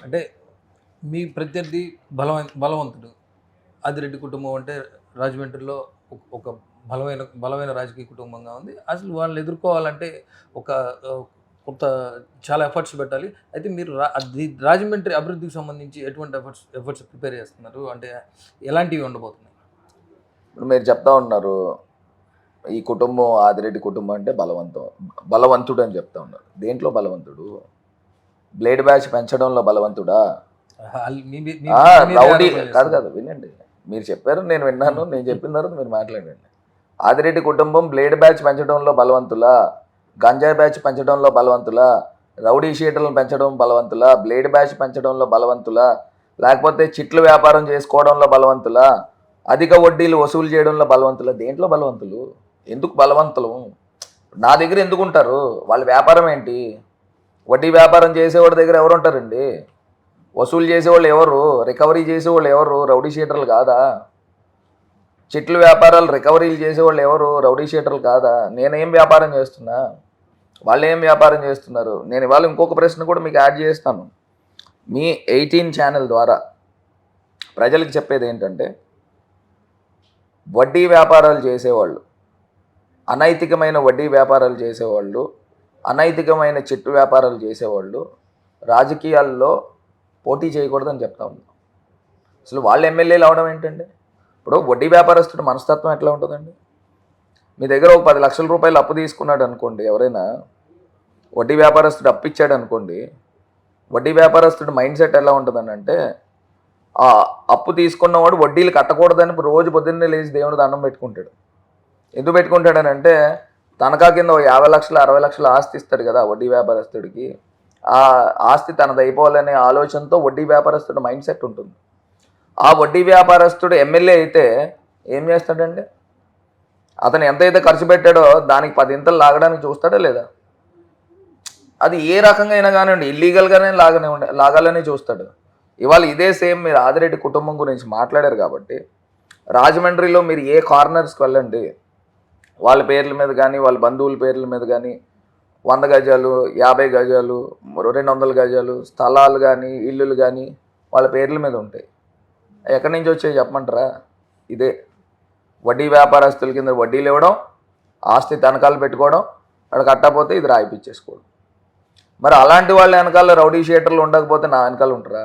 అంటే మీ ప్రత్యర్థి బలవంతుడు. ఆదిరెడ్డి కుటుంబం అంటే రాజమండ్రిలో ఒక బలమైన రాజకీయ కుటుంబంగా ఉంది. అసలు వాళ్ళని ఎదుర్కోవాలంటే ఒక కొంత చాలా ఎఫర్ట్స్ పెట్టాలి. అయితే మీరు రాజమండ్రి అభివృద్ధికి సంబంధించి ఎటువంటి ఎఫర్ట్స్ ప్రిపేర్ చేస్తున్నారు? అంటే ఎలాంటివి ఉండబోతున్నాయి? ఇప్పుడు మీరు చెప్తా ఉన్నారు, ఈ కుటుంబం ఆదిరెడ్డి కుటుంబం అంటే బలవంతుడు అని చెప్తా ఉన్నారు. దేంట్లో బలవంతుడు? బ్లేడ్ బ్యాచ్ పెంచడంలో బలవంతుడా? రౌడీ కాదు వినండి. మీరు చెప్పారు, నేను విన్నాను. నేను చెప్పిన తర్వాత మీరు మాట్లాడండి. ఆదిరెడ్డి కుటుంబం బ్లేడ్ బ్యాచ్ పెంచడంలో బలవంతులా? గంజాయి బ్యాచ్ పెంచడంలో బలవంతులా? రౌడీ షీటర్లను పెంచడం బలవంతులా? బ్లేడ్ బ్యాచ్ పెంచడంలో బలవంతులా? లేకపోతే చిట్లు వ్యాపారం చేసుకోవడంలో బలవంతులా? అధిక వడ్డీలు వసూలు చేయడంలో బలవంతులా? దేంట్లో బలవంతులు? ఎందుకు బలవంతులు? నా దగ్గర ఎందుకు ఉంటారు? వాళ్ళ వ్యాపారం ఏంటి? వడ్డీ వ్యాపారం చేసేవాడి దగ్గర ఎవరు ఉంటారండి? వసూలు చేసేవాళ్ళు ఎవరు? రికవరీ చేసేవాళ్ళు ఎవరు? రౌడీ షీటర్లు కాదా? చిట్లు వ్యాపారాలు రికవరీలు చేసేవాళ్ళు ఎవరు? రౌడీ షీటర్లు కాదా? నేనేం వ్యాపారం చేస్తున్నా? వాళ్ళు ఏం వ్యాపారం చేస్తున్నారు? నేను ఇవాళ ఇంకొక ప్రశ్న కూడా మీకు యాడ్ చేస్తాను. మీ 18 ఛానల్ ద్వారా ప్రజలకు చెప్పేది ఏంటంటే, వడ్డీ వ్యాపారాలు చేసేవాళ్ళు, అనైతికమైన వడ్డీ వ్యాపారాలు చేసేవాళ్ళు, అనైతికమైన చిట్టు వ్యాపారాలు చేసేవాళ్ళు రాజకీయాల్లో పోటీ చేయకూడదని చెప్తా ఉన్నాం. అసలు వాళ్ళు ఎమ్మెల్యేలు అవడం ఏంటండి? ఇప్పుడు వడ్డీ వ్యాపారస్తుడు మనస్తత్వం ఎట్లా ఉంటుందండి? మీ దగ్గర ఒక 10 లక్షల రూపాయలు అప్పు తీసుకున్నాడు అనుకోండి, ఎవరైనా వడ్డీ వ్యాపారస్తుడు అప్పు ఇచ్చాడు అనుకోండి, వడ్డీ వ్యాపారస్తుడు మైండ్ సెట్ ఎలా ఉంటుందని అంటే, ఆ అప్పు తీసుకున్నవాడు వడ్డీలు కట్టకూడదని రోజు పొద్దున్నే లేచి దేవుని దండం పెట్టుకుంటాడు. ఎందుకు పెట్టుకుంటాడని అంటే, తనఖా కింద 50 లక్షలు 60 లక్షలు ఆస్తి ఇస్తాడు కదా వడ్డీ వ్యాపారస్తుడికి. ఆ ఆస్తి తనది అయిపోవాలనే ఆలోచనతో వడ్డీ వ్యాపారస్తుడు మైండ్ సెట్ ఉంటుంది. ఆ వడ్డీ వ్యాపారస్తుడు ఎమ్మెల్యే అయితే ఏం చేస్తాడండి? అతను ఎంతైతే ఖర్చు పెట్టాడో దానికి 10 ఇంతలు లాగడానికి చూస్తాడా లేదా? అది ఏ రకంగా అయినా కానివ్వండి, ఇల్లీగల్గానే లాగాలని చూస్తాడు. ఇవాళ ఇదే సేమ్ మీరు ఆదిరెడ్డి కుటుంబం గురించి మాట్లాడారు కాబట్టి, రాజమండ్రిలో మీరు ఏ కార్నర్స్కి వెళ్ళండి, వాళ్ళ పేర్ల మీద కానీ వాళ్ళ బంధువుల పేర్ల మీద కానీ 100 గజాలు 50 గజాలు 200 గజాలు స్థలాలు కానీ ఇల్లులు కానీ వాళ్ళ పేర్ల మీద ఉంటాయి. ఎక్కడి నుంచి వచ్చాయి చెప్పమంటారా? ఇదే వడ్డీ వ్యాపారస్తుల కింద వడ్డీలు ఇవ్వడం, ఆస్తి తనఖాలు పెట్టుకోవడం, అక్కడ కట్టకపోతే ఇది రాయిపిచ్చేసుకోవడం. మరి అలాంటి వాళ్ళ వెనకాల రౌడీ షీటర్లు ఉండకపోతే నా వెనకాల ఉంటారా?